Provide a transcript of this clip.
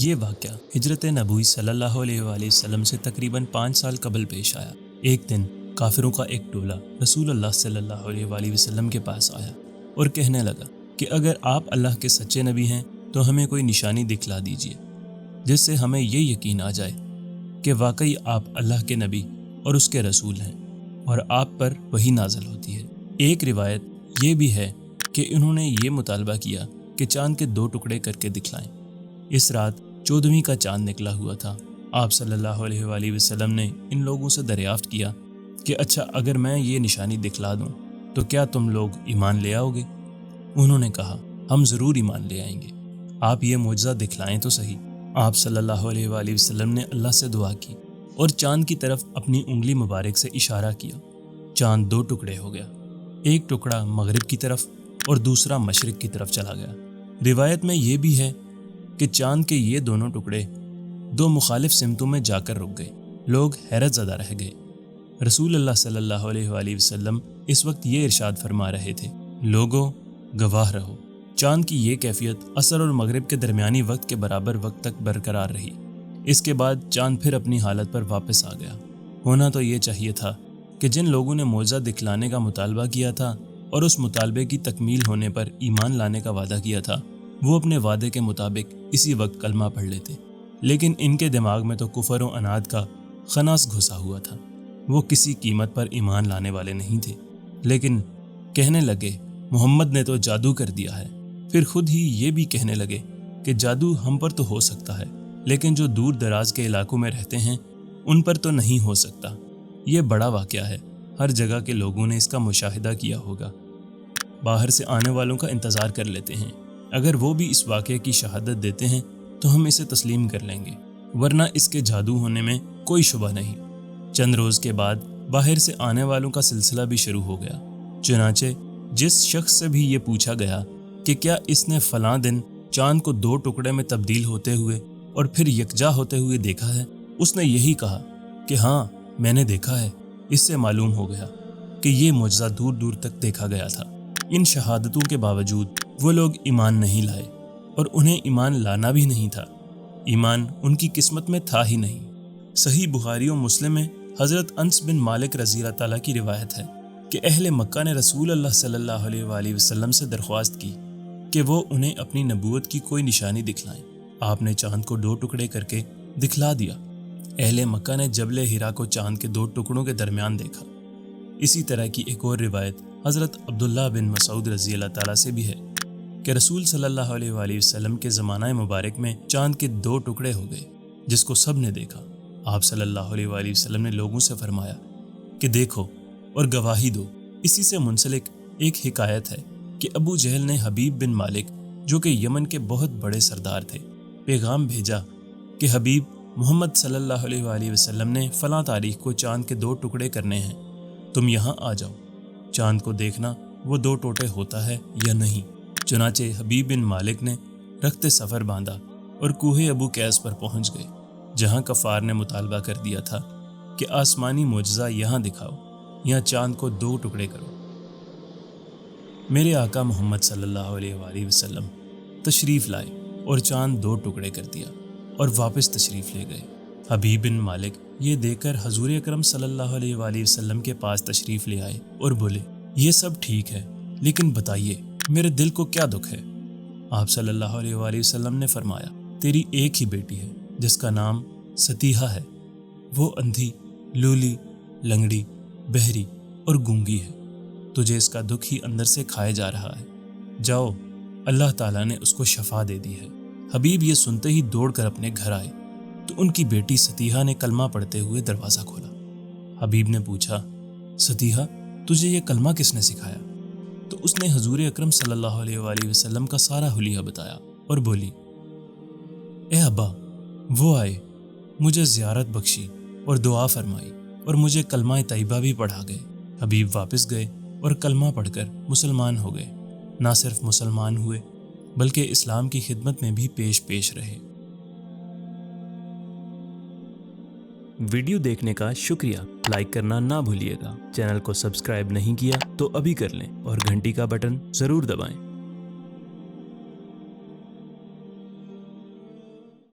یہ واقعہ ہجرت نبوی صلی اللہ علیہ وآلہ وسلم سے تقریباً 5 سال قبل پیش آیا۔ ایک دن کافروں کا ایک ٹولہ رسول اللہ صلی اللہ علیہ وآلہ وسلم کے پاس آیا اور کہنے لگا کہ اگر آپ اللہ کے سچے نبی ہیں تو ہمیں کوئی نشانی دکھلا دیجیے، جس سے ہمیں یہ یقین آ جائے کہ واقعی آپ اللہ کے نبی اور اس کے رسول ہیں اور آپ پر وحی نازل ہوتی ہے۔ ایک روایت یہ بھی ہے کہ انہوں نے یہ مطالبہ کیا کہ چاند کے 2 ٹکڑے کر کے دکھلائیں۔ اس رات 14ویں کا چاند نکلا ہوا تھا۔ آپ صلی اللہ علیہ وآلہ وسلم نے ان لوگوں سے دریافت کیا کہ اچھا اگر میں یہ نشانی دکھلا دوں تو کیا تم لوگ ایمان لے آؤ گے؟ انہوں نے کہا ہم ضرور ایمان لے آئیں گے، آپ یہ معجزہ دکھلائیں تو صحیح۔ آپ صلی اللہ علیہ وآلہ وسلم نے اللہ سے دعا کی اور چاند کی طرف اپنی انگلی مبارک سے اشارہ کیا۔ چاند 2 ٹکڑے ہو گیا، ایک ٹکڑا مغرب کی طرف اور دوسرا مشرق کی طرف چلا گیا۔ روایت میں یہ بھی ہے کہ چاند کے یہ دونوں ٹکڑے 2 مخالف سمتوں میں جا کر رک گئے۔ لوگ حیرت زدہ رہ گئے۔ رسول اللہ صلی اللہ علیہ وآلہ وسلم اس وقت یہ ارشاد فرما رہے تھے، لوگوں گواہ رہو۔ چاند کی یہ کیفیت عصر اور مغرب کے درمیانی وقت کے برابر وقت تک برقرار رہی۔ اس کے بعد چاند پھر اپنی حالت پر واپس آ گیا۔ ہونا تو یہ چاہیے تھا کہ جن لوگوں نے معجزہ دکھلانے کا مطالبہ کیا تھا اور اس مطالبے کی تکمیل ہونے پر ایمان لانے کا وعدہ کیا تھا، وہ اپنے وعدے کے مطابق اسی وقت کلمہ پڑھ لیتے، لیکن ان کے دماغ میں تو کفر و عناد کا خناس گھسا ہوا تھا۔ وہ کسی قیمت پر ایمان لانے والے نہیں تھے، لیکن کہنے لگے محمد نے تو جادو کر دیا ہے۔ پھر خود ہی یہ بھی کہنے لگے کہ جادو ہم پر تو ہو سکتا ہے، لیکن جو دور دراز کے علاقوں میں رہتے ہیں ان پر تو نہیں ہو سکتا۔ یہ بڑا واقعہ ہے، ہر جگہ کے لوگوں نے اس کا مشاہدہ کیا ہوگا۔ باہر سے آنے والوں کا انتظار کر لیتے ہیں، اگر وہ بھی اس واقعے کی شہادت دیتے ہیں تو ہم اسے تسلیم کر لیں گے، ورنہ اس کے جادو ہونے میں کوئی شبہ نہیں۔ چند روز کے بعد باہر سے آنے والوں کا سلسلہ بھی شروع ہو گیا۔ چنانچہ جس شخص سے بھی یہ پوچھا گیا کہ کیا اس نے فلاں دن چاند کو 2 ٹکڑے میں تبدیل ہوتے ہوئے اور پھر یکجا ہوتے ہوئے دیکھا ہے، اس نے یہی کہا کہ ہاں میں نے دیکھا ہے۔ اس سے معلوم ہو گیا کہ یہ معجزہ دور دور تک دیکھا گیا تھا۔ ان شہادتوں کے باوجود وہ لوگ ایمان نہیں لائے، اور انہیں ایمان لانا بھی نہیں تھا۔ ایمان ان کی قسمت میں تھا ہی نہیں۔ صحیح بخاری و مسلم میں حضرت انس بن مالک رضی اللہ تعالیٰ کی روایت ہے کہ اہل مکہ نے رسول اللہ صلی اللہ علیہ وآلہ وسلم سے درخواست کی کہ وہ انہیں اپنی نبوت کی کوئی نشانی دکھلائیں۔ آپ نے چاند کو 2 ٹکڑے کر کے دکھلا دیا۔ اہل مکہ نے جبل ہرا کو چاند کے 2 ٹکڑوں کے درمیان دیکھا۔ اسی طرح کی ایک اور روایت حضرت عبداللہ بن مسعود رضی اللہ تعالیٰ سے بھی ہے کہ رسول صلی اللہ علیہ وآلہ وسلم کے زمانہ مبارک میں چاند کے 2 ٹکڑے ہو گئے، جس کو سب نے دیکھا۔ آپ صلی اللہ علیہ وآلہ وسلم نے لوگوں سے فرمایا کہ دیکھو اور گواہی دو۔ اسی سے منسلک ایک حکایت ہے کہ ابو جہل نے حبیب بن مالک، جو کہ یمن کے بہت بڑے سردار تھے، پیغام بھیجا کہ حبیب محمد صلی اللہ علیہ وآلہ وسلم نے فلاں تاریخ کو چاند کے 2 ٹکڑے کرنے ہیں، تم یہاں آ جاؤ، چاند کو دیکھنا وہ 2 ٹوٹے ہوتا ہے یا نہیں۔ چنانچہ حبیب بن مالک نے رخت سفر باندھا اور کوہ ابو قیس پر پہنچ گئے، جہاں کفار نے مطالبہ کر دیا تھا کہ آسمانی معجزہ یہاں دکھاؤ یا چاند کو 2 ٹکڑے کرو۔ میرے آقا محمد صلی اللہ علیہ وآلہ وسلم تشریف لائے اور چاند 2 ٹکڑے کر دیا اور واپس تشریف لے گئے۔ حبیب بن مالک یہ دیکھ کر حضور اکرم صلی اللہ علیہ وآلہ وسلم کے پاس تشریف لے آئے اور بولے یہ سب ٹھیک ہے، لیکن بتائیے میرے دل کو کیا دکھ ہے؟ آپ صلی اللہ علیہ وآلہ وسلم نے فرمایا تیری ایک ہی بیٹی ہے جس کا نام ستیحہ ہے، وہ اندھی، لولی، لنگڑی، بہری اور گونگی ہے، تجھے اس کا دکھ ہی اندر سے کھائے جا رہا ہے، جاؤ اللہ تعالیٰ نے اس کو شفا دے دی ہے۔ حبیب یہ سنتے ہی دوڑ کر اپنے گھر آئے تو ان کی بیٹی ستیحہ نے کلمہ پڑھتے ہوئے دروازہ کھولا۔ حبیب نے پوچھا ستیحہ تجھے یہ کلمہ کس نے سکھایا؟ تو اس نے حضور اکرم صلی اللہ علیہ وآلہ وسلم کا سارا حلیہ بتایا اور بولی اے ابا، وہ آئے، مجھے زیارت بخشی اور دعا فرمائی اور مجھے کلمہ طیبہ بھی پڑھا گئے۔ حبیب واپس گئے اور کلمہ پڑھ کر مسلمان ہو گئے۔ نہ صرف مسلمان ہوئے بلکہ اسلام کی خدمت میں بھی پیش رہے۔ ویڈیو دیکھنے کا شکریہ، لائک کرنا نہ بھولیے گا۔ چینل کو سبسکرائب نہیں کیا تو ابھی کر لیں اور گھنٹی کا بٹن ضرور دبائیں۔